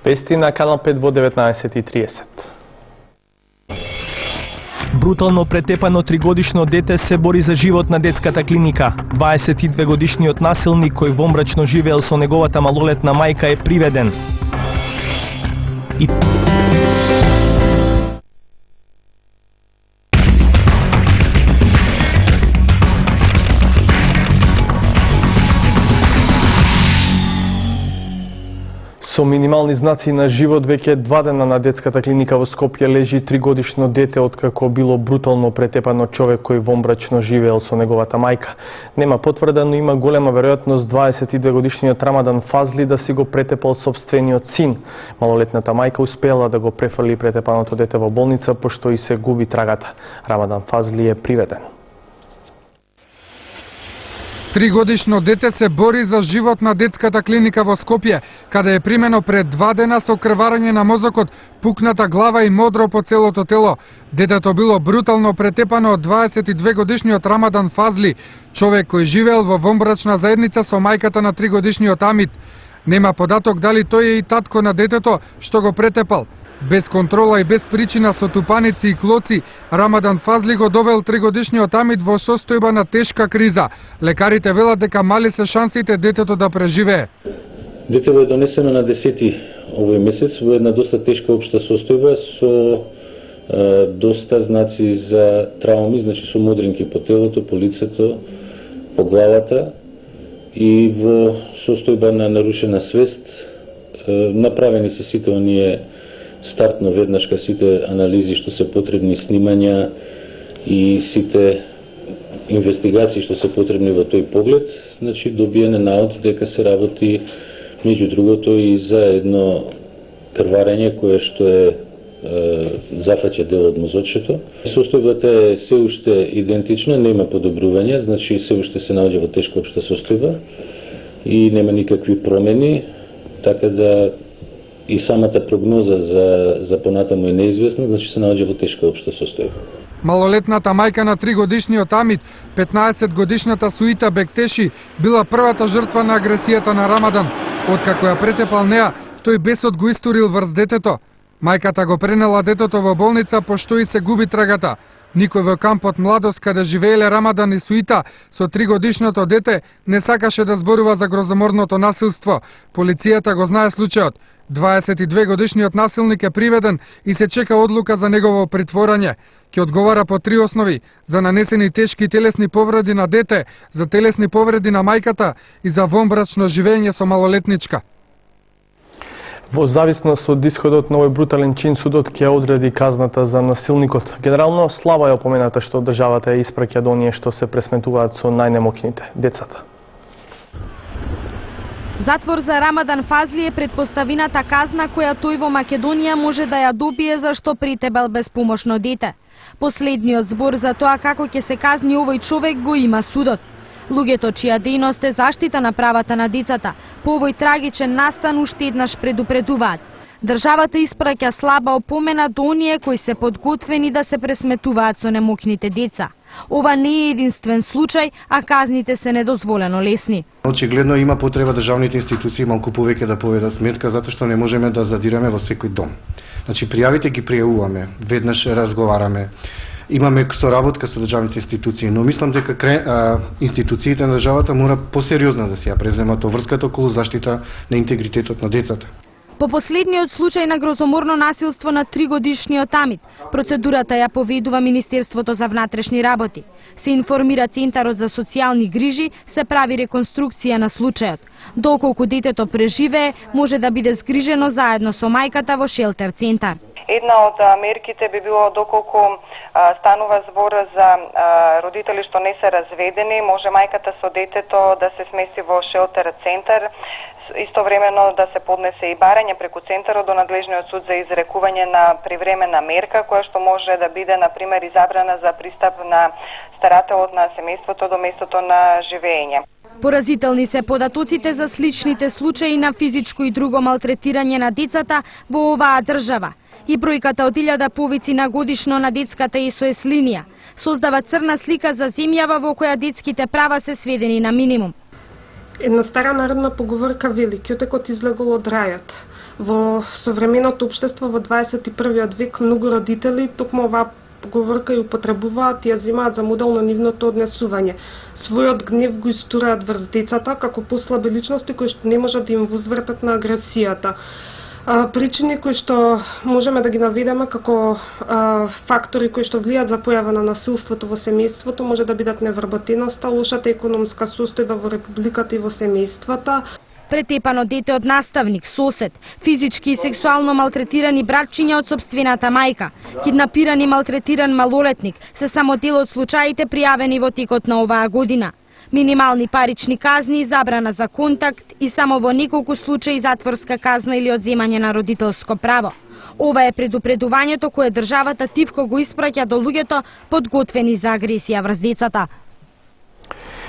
Вести на Канал 5 во 19:30. Брутално претепано 3-годишно дете се бори за живот на детската клиника. 22-годишниот насилник кој вомрачно живеел со неговата малолетна мајка е приведен. Со минимални знаци на живот веќе 2 дена на детската клиника во Скопје лежи 3-годишно дете откако било брутално претепано човек кој вомбрачно живеел со неговата мајка. Нема потврда, но има голема веројатност 22-годишниот Рамадан Фазли да си го претепал сопствениот син. Малолетната мајка успела да го префрли претепаното дете во болница, пошто и се губи трагата. Рамадан Фазли е приведен. 3-годишно дете се бори за живот на детската клиника во Скопје, каде е примено пред 2 дена со крварење на мозокот, пукната глава и модро по целото тело. Детето било брутално претепано од 22-годишниот Рамадан Фазли, човек кој живеел во вомбрачна заедница со мајката на 3-годишниот Амид. Нема податок дали тој е и татко на детето што го претепал. Без контрола и без причина со тупаници и клоци, Рамадан Фазли го довел 3-годишниот Амид во состојба на тешка криза. Лекарите велат дека мали се шансите детето да преживее. Детето е донесено на 10 овој месец во една доста тешка општа состојба со доста знаци за трауми, значи со модринки по телото, по лицето, по главата и во состојба на нарушена свест. Направени се сите оние стартно веднашка сите анализи што се потребни, снимања и сите инвестигации што се потребни во тој поглед, значи добиене наод дека се работи меѓу другото и за едно крварење кое што зафаќа дел од мозочето. Состојбата е се уште идентична, нема подобрување, значи се уште се наоѓа во тешка општа состојба и нема никакви промени, така да и самата прогноза за понатаму е неизвестна, значи се наоѓа во тешка општа состојба. Малолетната мајка на 3-годишниот Амид, 15-годишната Суита Бектеши, била првата жртва на агресијата на Рамадан. Откако ја претепал неа, тој бесот го истурил врз детето. Мајката го пренела детето во болница, пошто и се губи трагата. Никој во кампот Младост, каде живееле Рамадан и Суита со 3-годишното дете, не сакаше да зборува за грозоморното насилство. Полицијата го знае случајот. 22-годишниот насилник е приведен и се чека одлука за негово притворање. Ќе одговара по 3 основи: за нанесени тешки телесни повреди на дете, за телесни повреди на мајката и за вомбрачно живење со малолетничка. Во зависност од исходот на овој брутален чин, судот ќе одреди казната за насилникот. Генерално слаба е опомената што државата ја испраќа до оние што се пресметуваат со најнемокните, децата. Затвор за Рамадан Фазли е предпоставината казна која тој во Македонија може да ја добие за што притебал безпомошно дете. Последниот збор за тоа како ќе се казни овој човек го има судот. Луѓето чија дејност е заштита на правата на децата, по овој трагичен настан уште еднаш предупредуваат. Државата испраќа слаба опомена до оние кои се подготвени да се пресметуваат со немокните деца. Ова не е единствен случај, а казните се недозволено лесни. Очигледно има потреба државните институции малку повеќе да поведат сметка, затоа што не можеме да задираме во секој дом. Значи, пријавите ги пријавуваме, веднаш разговараме, имаме соработка со државните институции, но мислам дека институциите на државата мора посериозно да се ја преземат врската околу заштита на интегритетот на децата. По последниот случај на грозоморно насилство на 3-годишниот Амид, процедурата ја поведува Министерството за внатрешни работи. Се информира Центарот за социјални грижи, се прави реконструкција на случајот. Доколку детето преживее, може да биде згрижено заедно со мајката во шелтер центар. Една од мерките би било доколку станува збор за родители што не се разведени, може мајката со детето да се смеси во шелтер центар, истовремено да се поднесе и барање преку центарот до надлежниот суд за изрекување на привремена мерка, која што може да биде, например, изабрана за пристап на старателот на семејството до местото на живење. Поразителни се податоците за сличните случаи на физичко и друго малтретирање на децата во оваа држава. И бројката од 1000 повици на годишно на детската СОС линија создава црна слика за земјава во која детските права се сведени на минимум. Една стара народна поговорка вели: "Ќутекот излегол од рајот". Во современото општество во 21. век многу родители токму оваа поговорка ја употребуваат и ја земаат за модел на нивното однесување. Својот гнев го истураат врз децата како послаби личности кои што не можат да им возвртат на агресијата. Причини кои што можеме да ги наведеме како фактори кои што влијаат за појава на насилството во семејството може да бидат невработеноста, лошата економска состојба во републиката и во семејствата, претепано дете од наставник, сосед, физички и сексуално малтретирани братчиња од сопствената мајка, киднапиран и малтретиран малолетник се само дел од случаите пријавени во текот на оваа година. Минимални парични казни и забрана за контакт и само во неколку случаи затворска казна или одземање на родителско право. Ова е предупредувањето кое државата тивко го испраќа до луѓето подготвени за агресија врз децата.